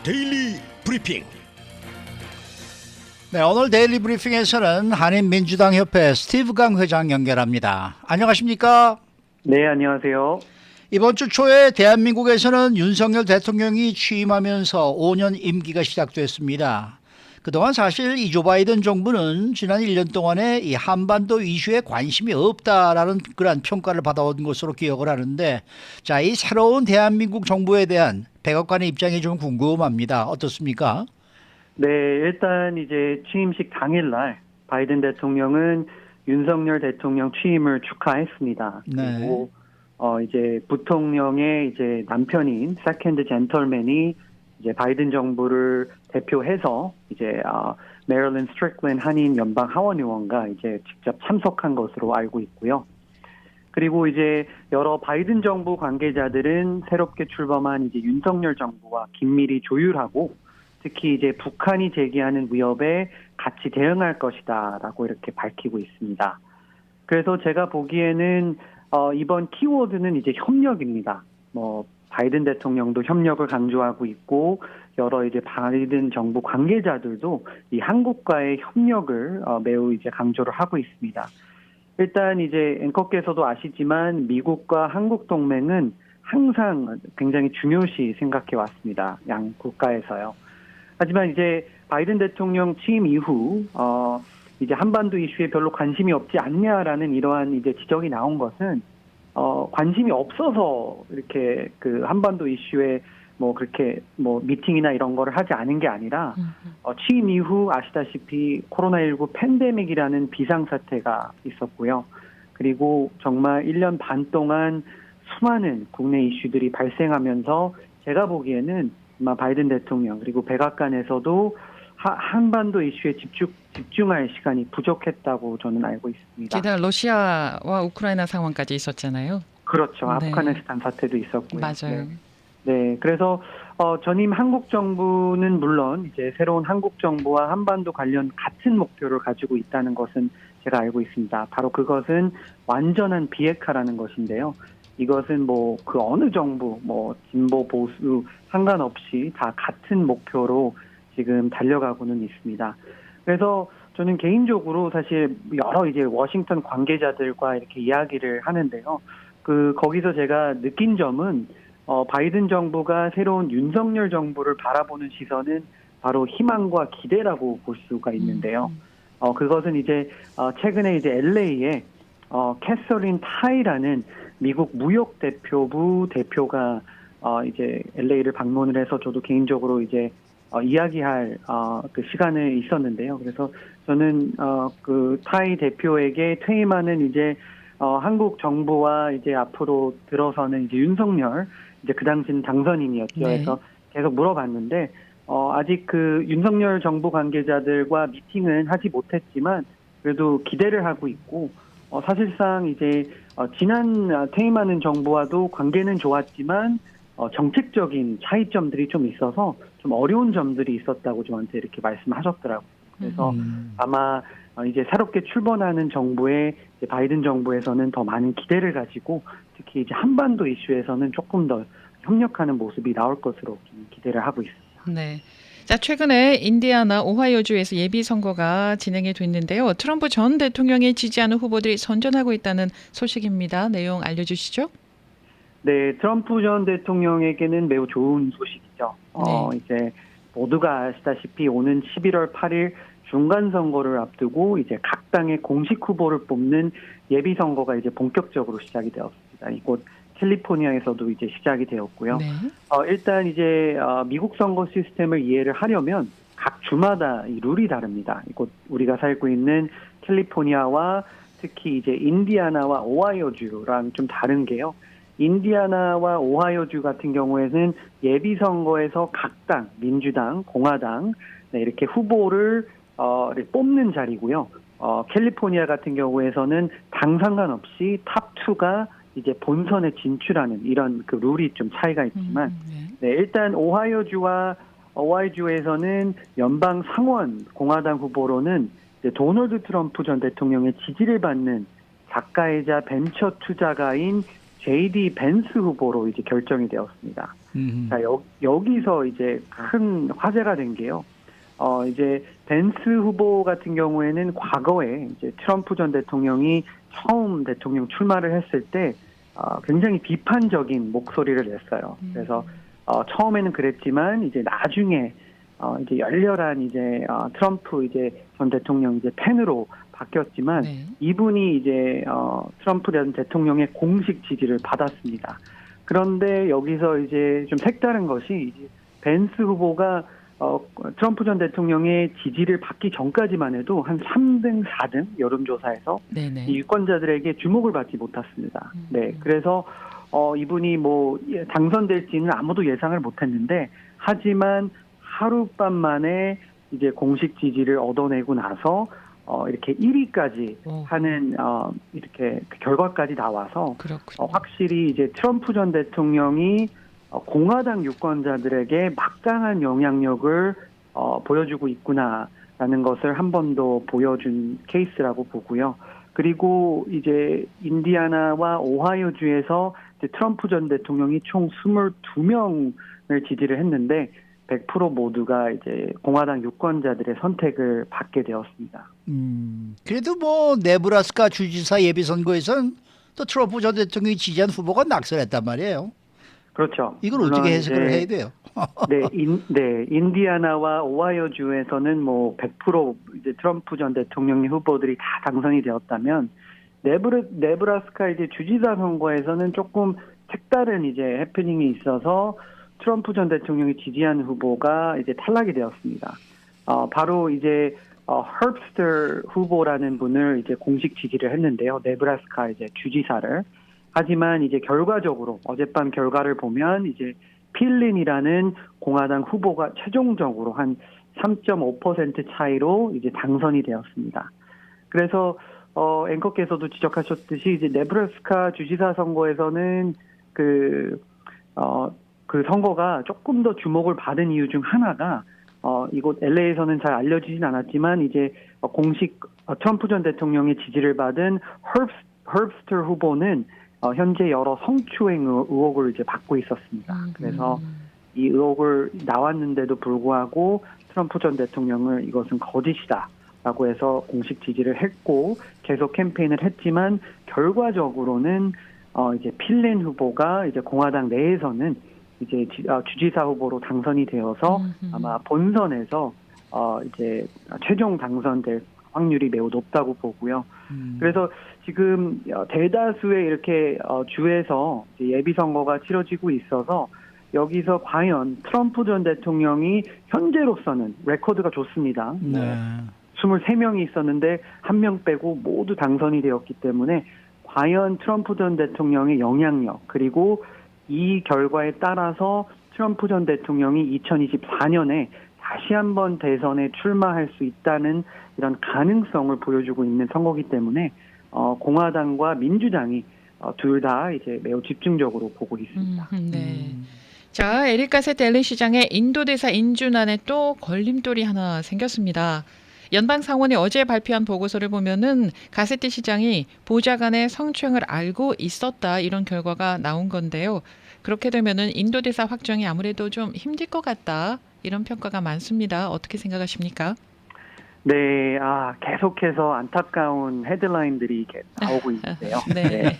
데일리 브리핑. 네, 오늘 데일리 브리핑에서는 한인민주당협회 스티브 강 회장 연결합니다. 안녕하십니까? 네, 안녕하세요. 이번 주 초에 대한민국에서는 윤석열 대통령이 취임하면서 5년 임기가 시작됐습니다. 그동안 사실 이 조 바이든 정부는 지난 1년 동안에 이 한반도 이슈에 관심이 없다라는 그러한 평가를 받아온 것으로 기억을 하는데, 자, 이 새로운 대한민국 정부에 대한 백악관의 입장이 좀 궁금합니다. 어떻습니까? 네, 일단 이제 취임식 당일날 바이든 대통령은 윤석열 대통령 취임을 축하했습니다. 네. 그리고 이제 부통령의 이제 남편인 세컨드 젠털맨이 이제 바이든 정부를 대표해서 이제 메릴랜드 스트릭랜드 한인 연방 하원 의원과 이제 직접 참석한 것으로 알고 있고요. 그리고 이제 여러 바이든 정부 관계자들은 새롭게 출범한 이제 윤석열 정부와 긴밀히 조율하고 특히 이제 북한이 제기하는 위협에 같이 대응할 것이다라고 이렇게 밝히고 있습니다. 그래서 제가 보기에는 이번 키워드는 이제 협력입니다. 바이든 대통령도 협력을 강조하고 있고 여러 이제 바이든 정부 관계자들도 이 한국과의 협력을 매우 이제 강조를 하고 있습니다. 일단 이제 앵커께서도 아시지만 미국과 한국 동맹은 항상 굉장히 중요시 생각해 왔습니다. 양 국가에서요. 하지만 이제 바이든 대통령 취임 이후 이제 한반도 이슈에 별로 관심이 없지 않냐라는 이러한 이제 지적이 나온 것은 관심이 없어서 이렇게 그 한반도 이슈에 그렇게 미팅이나 이런 거를 하지 않은 게 아니라 취임 이후 아시다시피 코로나19 팬데믹이라는 비상사태가 있었고요. 그리고 정말 1년 반 동안 수많은 국내 이슈들이 발생하면서 제가 보기에는 아마 바이든 대통령 그리고 백악관에서도 한반도 이슈에 집중할 시간이 부족했다고 저는 알고 있습니다. 게다가 러시아와 우크라이나 상황까지 있었잖아요. 그렇죠. 네. 아프가니스탄 사태도 있었고요. 맞아요. 네. 그래서 전임 한국 정부는 물론 이제 새로운 한국 정부와 한반도 관련 같은 목표를 가지고 있다는 것은 제가 알고 있습니다. 바로 그것은 완전한 비핵화라는 것인데요. 이것은 그 어느 정부, 진보 보수 상관없이 다 같은 목표로 지금 달려가고는 있습니다. 그래서 저는 개인적으로 사실 여러 이제 워싱턴 관계자들과 이렇게 이야기를 하는데요. 거기서 제가 느낀 점은 바이든 정부가 새로운 윤석열 정부를 바라보는 시선은 바로 희망과 기대라고 볼 수가 있는데요. 그것은 이제 최근에 이제 LA에 캐서린 타이라는 미국 무역 대표부 대표가 이제 LA를 방문을 해서 저도 개인적으로 이제 이야기할 그 시간에 있었는데요. 그래서 저는 그 타이 대표에게 퇴임하는 이제 한국 정부와 이제 앞으로 들어서는 이제 윤석열 이제 그 당시는 당선인이었죠. 네. 그래서 계속 물어봤는데 아직 그 윤석열 정부 관계자들과 미팅은 하지 못했지만 그래도 기대를 하고 있고 사실상 이제 지난 퇴임하는 정부와도 관계는 좋았지만 정책적인 차이점들이 좀 있어서 좀 어려운 점들이 있었다고 저한테 이렇게 말씀하셨더라고요. 그래서 아마 이제 새롭게 출범하는 정부에 이제 바이든 정부에서는 더 많은 기대를 가지고 특히 이제 한반도 이슈에서는 조금 더 협력하는 모습이 나올 것으로 좀 기대를 하고 있습니다. 네. 자, 최근에 인디아나 오하이오주에서 예비 선거가 진행이 됐는데요. 트럼프 전 대통령이 지지하는 후보들이 선전하고 있다는 소식입니다. 내용 알려주시죠. 네, 트럼프 전 대통령에게는 매우 좋은 소식이죠. 이제 모두가 아시다시피 오는 11월 8일 중간 선거를 앞두고 이제 각 당의 공식 후보를 뽑는 예비 선거가 이제 본격적으로 시작이 되었습니다. 이곳 캘리포니아에서도 이제 시작이 되었고요. 네. 일단 이제 미국 선거 시스템을 이해를 하려면 각 주마다 이 룰이 다릅니다. 이곳 우리가 살고 있는 캘리포니아와 특히 이제 인디아나와 오하이오주랑 좀 다른 게요. 인디아나와 오하이오주 같은 경우에는 예비 선거에서 각 당, 민주당, 공화당 이렇게 후보를 뽑는 자리고요. 캘리포니아 같은 경우에서는 당 상관없이 탑2가 이제 본선에 진출하는 이런 그 룰이 좀 차이가 있지만, 네, 일단 오하이오주에서는 연방 상원 공화당 후보로는 이제 도널드 트럼프 전 대통령의 지지를 받는 작가이자 벤처 투자가인 JD 벤스 후보로 이제 결정이 되었습니다. 자, 여기서 이제 큰 화제가 된 게요. 이제 벤스 후보 같은 경우에는 과거에 이제 트럼프 전 대통령이 처음 대통령 출마를 했을 때 굉장히 비판적인 목소리를 냈어요. 그래서 처음에는 그랬지만 이제 나중에 이제 열렬한 이제 트럼프 이제 전 대통령 이제 팬으로 바뀌었지만 네. 이분이 이제 트럼프 전 대통령의 공식 지지를 받았습니다. 그런데 여기서 이제 좀 색다른 것이 이제 벤스 후보가 트럼프 전 대통령의 지지를 받기 전까지만 해도 한 3등, 4등 여론조사에서 네네. 이 유권자들에게 주목을 받지 못했습니다. 네, 그래서 이분이 뭐 당선될지는 아무도 예상을 못했는데 하지만 하룻밤 만에 이제 공식 지지를 얻어내고 나서 이렇게 1위까지 하는 이렇게 그 결과까지 나와서 그렇군요. 확실히 이제 트럼프 전 대통령이 공화당 유권자들에게 막강한 영향력을 보여주고 있구나라는 것을 한 번 더 보여준 케이스라고 보고요. 그리고 이제 인디애나와 오하이오주에서 이제 트럼프 전 대통령이 총 22명을 지지를 했는데 100% 모두가 이제 공화당 유권자들의 선택을 받게 되었습니다. 그래도 뭐 네브라스카 주지사 예비선거에서는 또 트럼프 전 대통령이 지지한 후보가 낙선했단 말이에요. 그렇죠. 이걸 어떻게 해석을 해야 돼요? 네, 인디애나와 오하이오주에서는 뭐 100% 이제 트럼프 전 대통령의 후보들이 다 당선이 되었다면 네브라스카 이제 주지사 선거에서는 조금 색다른 이제 해프닝이 있어서 트럼프 전 대통령이 지지한 후보가 이제 탈락이 되었습니다. 바로 이제 헵스터 후보라는 분을 이제 공식 지지를 했는데요. 네브라스카 이제 주지사를. 하지만 이제 결과적으로 어젯밤 결과를 보면 이제 필린이라는 공화당 후보가 최종적으로 한 3.5% 차이로 이제 당선이 되었습니다. 그래서 앵커께서도 지적하셨듯이 이제 네브라스카 주지사 선거에서는 그 선거가 조금 더 주목을 받은 이유 중 하나가 이곳 LA에서는 잘 알려지진 않았지만 이제 공식 트럼프 전 대통령의 지지를 받은 헵스터 후보는 현재 여러 성추행 의혹을 이제 받고 있었습니다. 그래서 이 의혹을 나왔는데도 불구하고 트럼프 전 대통령을 이것은 거짓이다라고 해서 공식 지지를 했고 계속 캠페인을 했지만 결과적으로는 이제 필린 후보가 이제 공화당 내에서는 이제 주지사 후보로 당선이 되어서 아마 본선에서 이제 최종 당선될 확률이 매우 높다고 보고요. 그래서 지금 대다수의 이렇게 주에서 예비 선거가 치러지고 있어서 여기서 과연 트럼프 전 대통령이 현재로서는 레코드가 좋습니다. 네. 23명이 있었는데 1명 빼고 모두 당선이 되었기 때문에 과연 트럼프 전 대통령의 영향력 그리고 이 결과에 따라서 트럼프 전 대통령이 2024년에 다시 한번 대선에 출마할 수 있다는 이런 가능성을 보여주고 있는 선거이기 때문에 공화당과 민주당이 둘 다 이제 매우 집중적으로 보고 있습니다. 네. 자, 에릭 가세트 LA 시장의 인도대사 인준안에 또 걸림돌이 하나 생겼습니다. 연방 상원이 어제 발표한 보고서를 보면은 가세트 시장이 보좌관의 성추행을 알고 있었다 이런 결과가 나온 건데요. 그렇게 되면은 인도대사 확정이 아무래도 좀 힘들 것 같다 이런 평가가 많습니다. 어떻게 생각하십니까? 네, 계속해서 안타까운 헤드라인들이 나오고 있는데요. 네.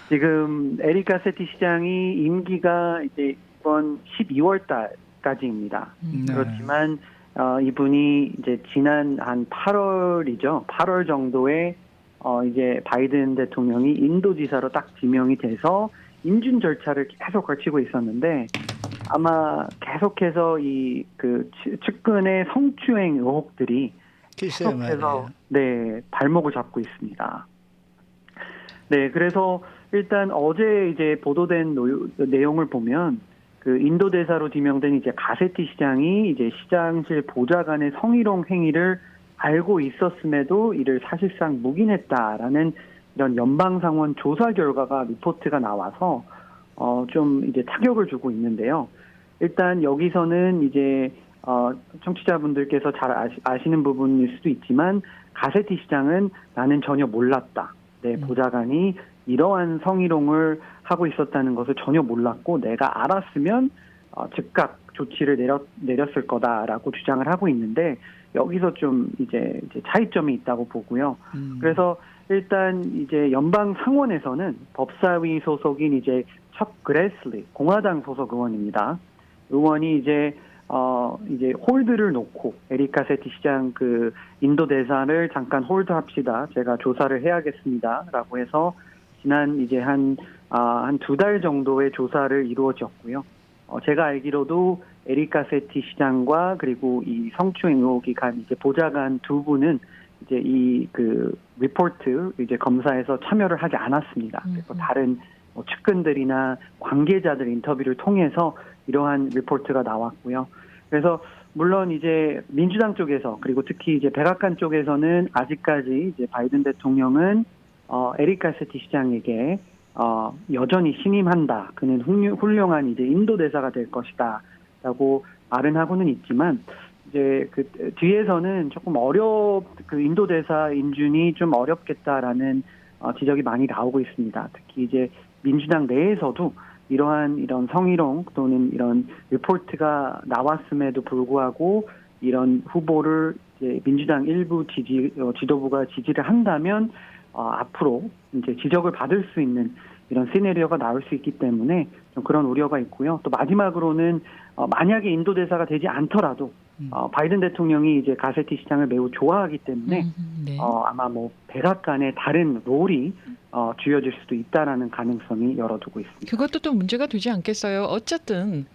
지금 에릭 가세티 시장이 임기가 이제 이번 12월 달까지입니다. 그렇지만 이분이 이제 지난 한 8월이죠. 8월 정도에 이제 바이든 대통령이 인도지사로 딱 지명이 돼서 인준 절차를 계속 거치고 있었는데 아마 계속해서 이 그 측근의 성추행 의혹들이 계속해서 발목을 잡고 있습니다. 네, 그래서 일단 어제 이제 보도된 내용을 보면 그 인도 대사로 지명된 이제 가세티 시장이 이제 시장실 보좌관의 성희롱 행위를 알고 있었음에도 이를 사실상 묵인했다라는 이런 연방상원 조사 결과가 리포트가 나와서 좀 이제 타격을 주고 있는데요. 일단 여기서는 이제 청취자분들께서 잘 아시는 부분일 수도 있지만 가세티 시장은 나는 전혀 몰랐다. 네, 보좌관이 이러한 성희롱을 하고 있었다는 것을 전혀 몰랐고 내가 알았으면 즉각 조치를 내렸을 거다라고 주장을 하고 있는데 여기서 좀 이제 차이점이 있다고 보고요. 그래서 일단 이제 연방 상원에서는 법사위 소속인 이제 척 그레슬리 공화당 소속 의원입니다. 의원이 이제 홀드를 놓고 에리카 세티 시장 그 인도 대사를 잠깐 홀드합시다. 제가 조사를 해야겠습니다라고 해서 지난 이제 한 2달 정도의 조사를 이루어졌고요. 제가 알기로도 에리카 세티 시장과 그리고 이 성추행 의혹이 간 이제 보좌관 두 분은 이제 이 그 리포트 이제 검사에서 참여를 하지 않았습니다. 그래서 다른 측근들이나 관계자들 인터뷰를 통해서 이러한 리포트가 나왔고요. 그래서 물론 이제 민주당 쪽에서 그리고 특히 이제 백악관 쪽에서는 아직까지 이제 바이든 대통령은 에리카 세티 시장에게 여전히 신임한다. 그는 훌륭한 이제 인도 대사가 될 것이다라고 말은 하고는 있지만 이제 그 뒤에서는 조금 그 인도 대사 인준이 좀 어렵겠다라는 지적이 많이 나오고 있습니다. 특히 이제 민주당 내에서도 이런 성희롱 또는 이런 리포트가 나왔음에도 불구하고 이런 후보를 이제 민주당 일부 지도부가 지지를 한다면 앞으로 이제 지적을 받을 수 있는 이런 시나리오가 나올 수 있기 때문에 좀 그런 우려가 있고요. 또 마지막으로는 만약에 인도 대사가 되지 않더라도 바이든 대통령이 이제 가세티 시장을 매우 좋아하기 때문에 네. 아마 뭐 백악관의 다른 롤이 쥐어질 수도 있다라는 가능성이 열어두고 있습니다. 그것도 또 문제가 되지 않겠어요. 어쨌든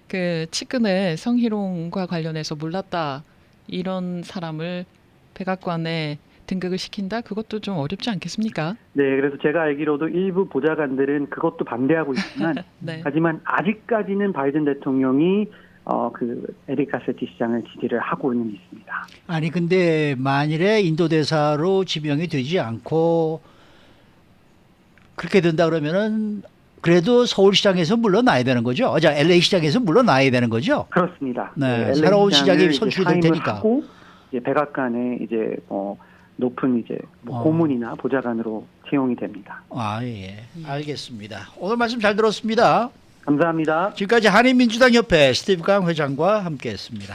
그 측근의 성희롱과 관련해서 몰랐다 이런 사람을 백악관에 등극을 시킨다? 그것도 좀 어렵지 않겠습니까? 네, 그래서 제가 알기로도 일부 보좌관들은 그것도 반대하고 있지만 네. 하지만 아직까지는 바이든 대통령이 그 에리카 세티 시장을 지지를 하고는 있습니다. 아니 근데 만일에 인도 대사로 지명이 되지 않고 그렇게 된다 그러면은 그래도 서울시장에서 물러나야 되는 거죠. LA 시장에서 물러나야 되는 거죠. 그렇습니다. 네, LA 새로운 시장을 시장이 이제 선출될 사임을 테니까. 하고 이제 백악관에 이제 높은 이제 뭐 고문이나 보좌관으로 채용이 됩니다. 예. 알겠습니다. 오늘 말씀 잘 들었습니다. 감사합니다. 지금까지 한인민주당협회 스티브 강 회장과 함께했습니다.